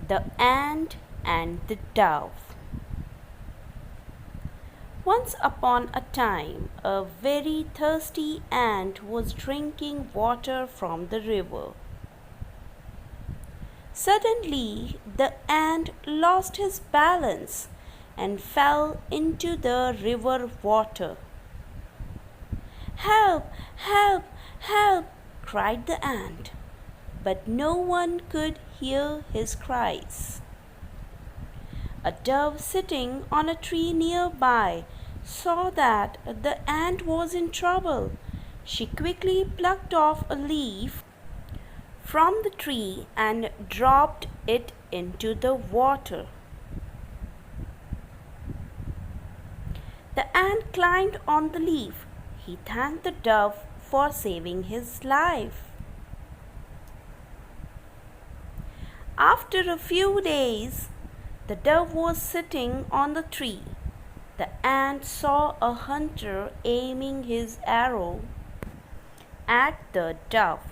The Ant and the Dove. Once upon a time, a very thirsty ant was drinking water from the river. Suddenly, the ant lost his balance and fell into the river water. "Help! Help! Help!" cried the ant, but no one could hear his cries. A dove sitting on a tree nearby saw that the ant was in trouble. She quickly plucked off a leaf from the tree and dropped it into the water. The ant climbed on the leaf. He thanked the dove for saving his life. After a few days, the dove was sitting on the tree. The ant saw a hunter aiming his arrow at the dove.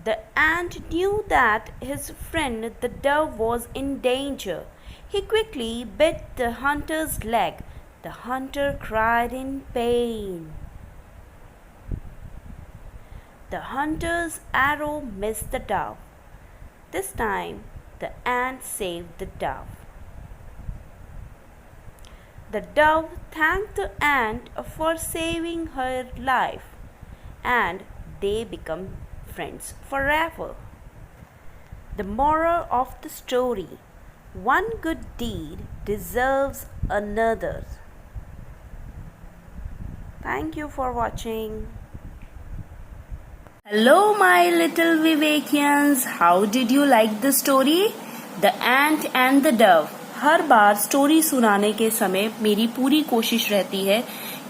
The ant knew that his friend the dove was in danger. He quickly bit the hunter's leg. The hunter cried in pain. The hunter's arrow missed the dove. This time, the ant saved the dove. The dove thanked the ant for saving her life, and they become friends forever. The moral of the story: one good deed deserves another. Thank you for watching. Hello my little Vivekians, how did you like the story? The Ant and the Dove. Her bar story सुनाने के समय मेरी पूरी कोशिश रहती है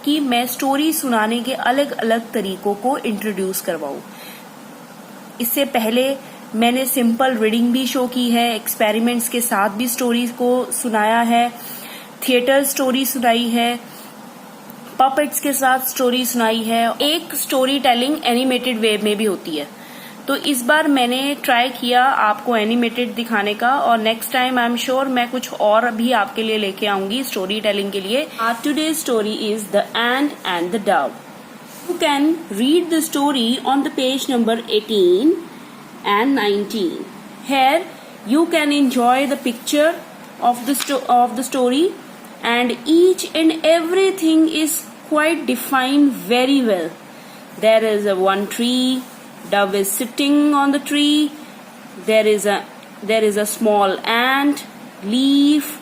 कि मैं स्टोरी सुनाने के अलग अलग तरीकों को इंट्रोड्यूस करवाऊं। इससे पहले मैंने सिंपल रीडिंग भी शो की है, एक्सपेरिमेंट्स के साथ भी स्टोरीज को सुनाया है, थिएटर स्टोरी सुनाई है, पपेट्स के साथ स्टोरी सुनाई है, एक स्टोरी टेलिंग एनिमेटेड वे में भी होती है। तो इस बार मैंने ट्राई किया आपको एनिमेटेड दिखाने का, और next time I am sure मैं कुछ और भी आपके लिए लेके आऊंगी स्टोरी टेलिंग के लिए। Today's story is the ant and the Dove. You can read the story on the page number 18 and 19. Here you can enjoy the picture of the story, and each and everything is quite defined very well. There is a one tree, dove is sitting on the tree. There is a small ant, leaf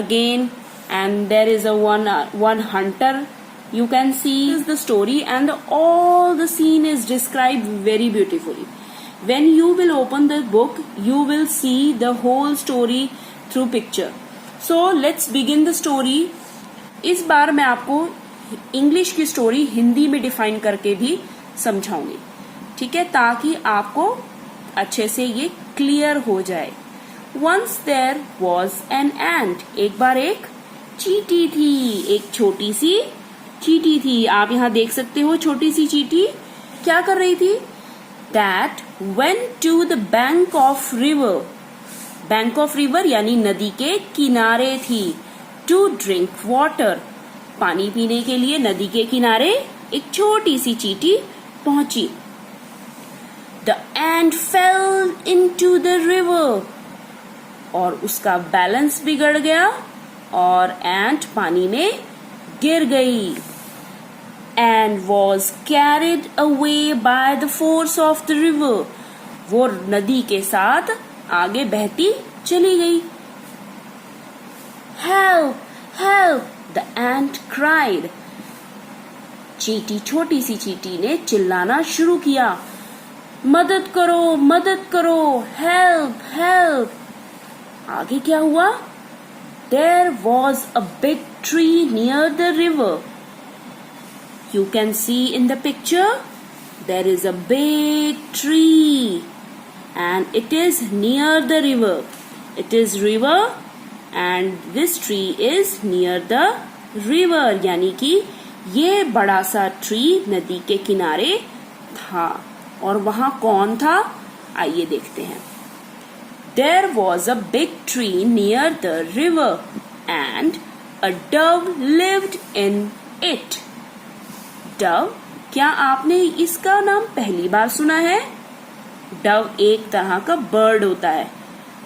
again, and there is a one hunter. You can see the story, and all the scene is described very beautifully. When you will open the book, you will see the whole story through picture. So let's begin the story. इस बार मैं आपको English की story Hindi में define करके भी समझाऊंगी, ठीक है, ताकि आपको अच्छे से ये क्लियर हो जाए. Once there was an ant. एक बार एक चींटी थी, एक छोटी सी चींटी थी. आप यहाँ देख सकते हो छोटी सी चींटी क्या कर रही थी. That went to the bank of river. Bank of river यानी नदी के किनारे थी. To drink water. पानी पीने के लिए नदी के किनारे एक छोटी सी चींटी पहुंची. The ant fell into the river. और उसका बैलेंस बिगड़ गया और एंट पानी में गिर गई. And was carried away by the force of the river. वो नदी के साथ आगे बहती चली गई. Help! Help! The ant cried. चींटी, छोटी सी चींटी ने चिल्लाना शुरू किया. मदद करो, मदद करो, help, help. आगे क्या हुआ? There was a big tree near the river. You can see in the picture, there is a big tree, and it is near the river. It is river, and this tree is near the river. यानी कि ये बड़ा सा tree नदी के किनारे था. और वहां कौन था, आइए देखते हैं. There was a big tree near the river and a dove lived in it. Dove, क्या आपने इसका नाम पहली बार सुना है? डव एक तरह का बर्ड होता है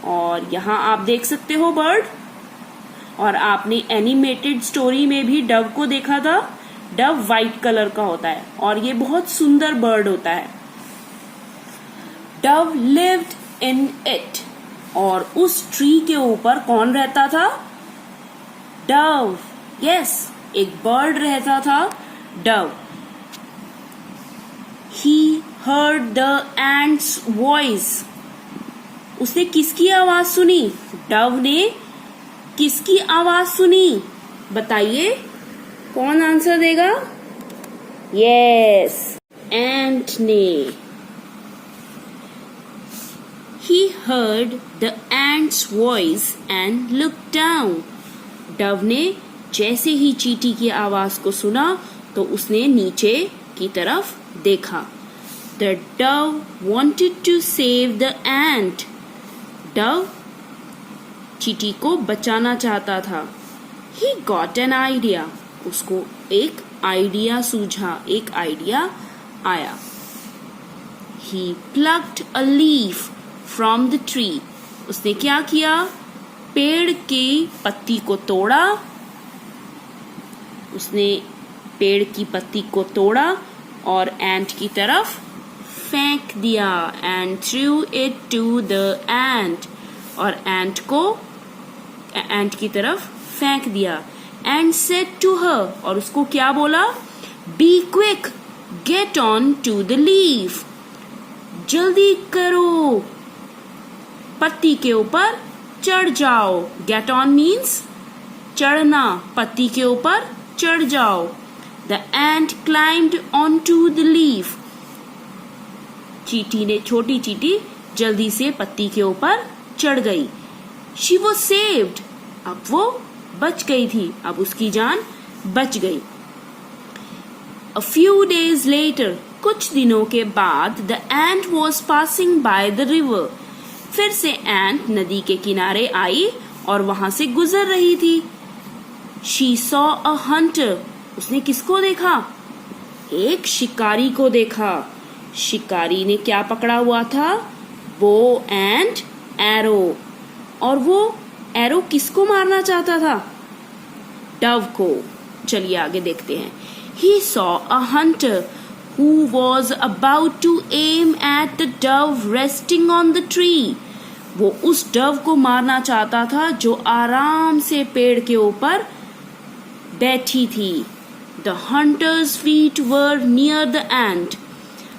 और यहाँ आप देख सकते हो बर्ड, और आपने एनिमेटेड स्टोरी में भी डव को देखा था. डव व्हाइट कलर का होता है और ये बहुत सुंदर बर्ड होता है. डव लिव्ड इन इट, और उस ट्री के ऊपर कौन रहता था? डव. यस, एक बर्ड रहता था, Dove. He heard the ant's voice. उसने किसकी आवाज सुनी? डव ने किसकी आवाज सुनी? बताइए, कौन आंसर देगा? यस, एंट ने. He heard the ant's voice and looked down. Dove ने जैसे ही चींटी की आवाज को सुना तो उसने नीचे की तरफ देखा. The dove wanted to save the ant. Dove चींटी को बचाना चाहता था. He got an idea. उसको एक आइडिया सूझा, एक आइडिया आया. He plucked a leaf from the tree. उसने क्या किया? पेड़ की पत्ती को तोड़ा. उसने पेड़ की पत्ती को तोड़ा और एंट की तरफ फेंक दिया. And throw it to the ant, और एंट को एंट की तरफ फेंक दिया. एंड सेड टू हर, और उसको क्या बोला? Be quick, get on to the leaf. जल्दी करो, पत्ती के ऊपर चढ़ जाओ. गेट ऑन मीन्स चढ़ना, पत्ती के ऊपर चढ़ जाओ. The ant climbed onto the leaf. चींटी ने, छोटी चींटी जल्दी से पत्ती के ऊपर चढ़ गई. She was saved. अब वो बच गई थी, अब उसकी जान बच गई. A few days later, कुछ दिनों के बाद, the ant was passing by the river. फिर से एंट नदी के किनारे आई और वहां से गुजर रही थी. She saw a hunter. उसने किसको देखा? एक शिकारी को देखा. शिकारी ने क्या पकड़ा हुआ था? Bow and arrow. और वो एरो किसको मारना चाहता था? डव को. चलिए आगे देखते हैं. He saw a hunter who was about to aim at the dove resting on the tree. वो उस डव को मारना चाहता था जो आराम से पेड़ के ऊपर बैठी थी. The hunter's feet were near the ant.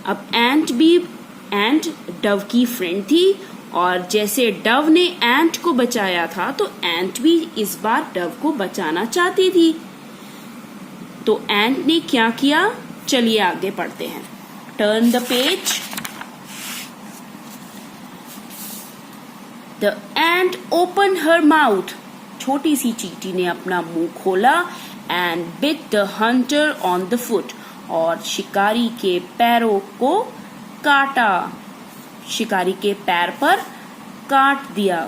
अब एंट डव की फ्रेंड थी, और जैसे डव ने एंट को बचाया था तो एंट भी इस बार डव को बचाना चाहती थी. तो एंट ने क्या किया? चलिए आगे पढ़ते हैं. Turn the page. The ant opened her mouth. छोटी सी चींटी ने अपना मुंह खोला. And bit the hunter on the foot. और शिकारी के पैरों को काटा. शिकारी के पैर पर काट दिया.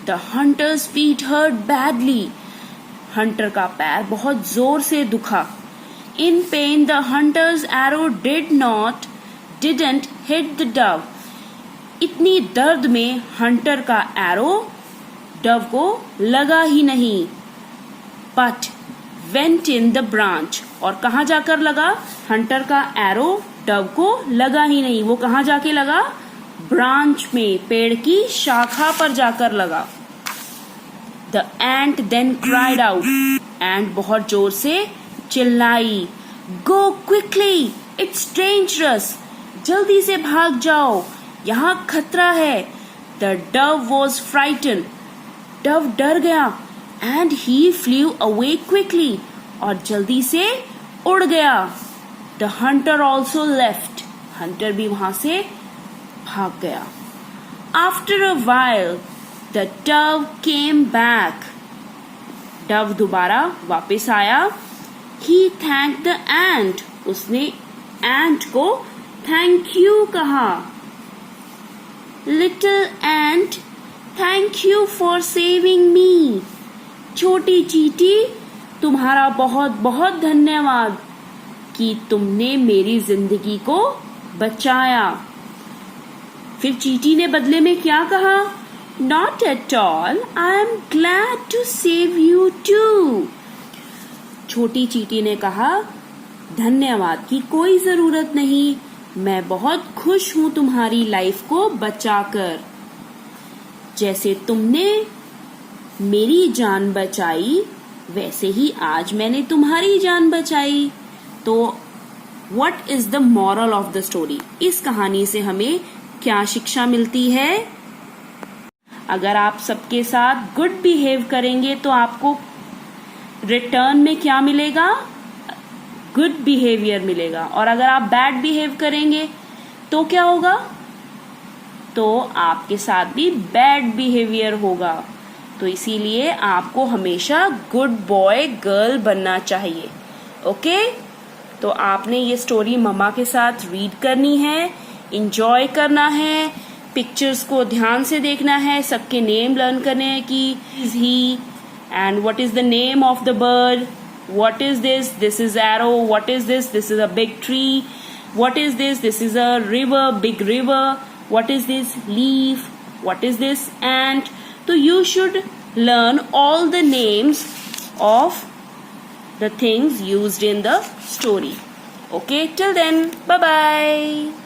The hunter's feet hurt badly. Hunter का पैर बहुत जोर से दुखा. In pain, the hunter's arrow didn't hit the dove. इतनी दर्द में हंटर का एरो डव को लगा ही नहीं. But went in the branch. और कहाँ जाकर लगा? हंटर का एरो डव को लगा ही नहीं. वो कहाँ जाके लगा? ब्रांच में, पेड़ की शाखा पर जाकर लगा. The ant then cried out. एंट बहुत जोर से चिल्लाई. Go quickly, it's dangerous. जल्दी से भाग जाओ, यहाँ खतरा है. The dove was frightened. Dove डर गया. And he flew away quickly. और जल्दी से उड़ गया. The hunter also left. Hunter भी वहां से भाग गया. After a while, the dove came back. Dove दोबारा वापस आया. He thanked the ant. उसने एंट को थैंक यू कहा. Little ant, thank you for saving मी। छोटी चींटी, तुम्हारा बहुत बहुत धन्यवाद कि तुमने मेरी जिंदगी को बचाया। फिर चींटी ने बदले में क्या कहा? Not at all. I am glad to save you too. छोटी चींटी ने कहा, धन्यवाद की कोई जरूरत नहीं, मैं बहुत खुश हूं तुम्हारी लाइफ को बचाकर। जैसे तुमने मेरी जान बचाई वैसे ही आज मैंने तुम्हारी जान बचाई। तो what is the moral of the story? इस कहानी से हमें क्या शिक्षा मिलती है? अगर आप सबके साथ गुड बिहेव करेंगे तो आपको रिटर्न में क्या मिलेगा? गुड बिहेवियर मिलेगा। और अगर आप बैड बिहेव करेंगे तो क्या होगा? तो आपके साथ भी बैड बिहेवियर होगा। तो इसीलिए आपको हमेशा गुड बॉय गर्ल बनना चाहिए। ओके? तो आपने ये स्टोरी मम्मा के साथ रीड करनी है, इंजॉय करना है, पिक्चर्स को ध्यान से देखना है, सबके नेम लर्न करने हैं कि is he and what is the name of the bird, what is this, this is arrow, what is this is a big tree, what is this is a river, big river, what is this leaf, what is this ant. तो you should learn all the names of the things used in the story. Okay, till then, bye bye.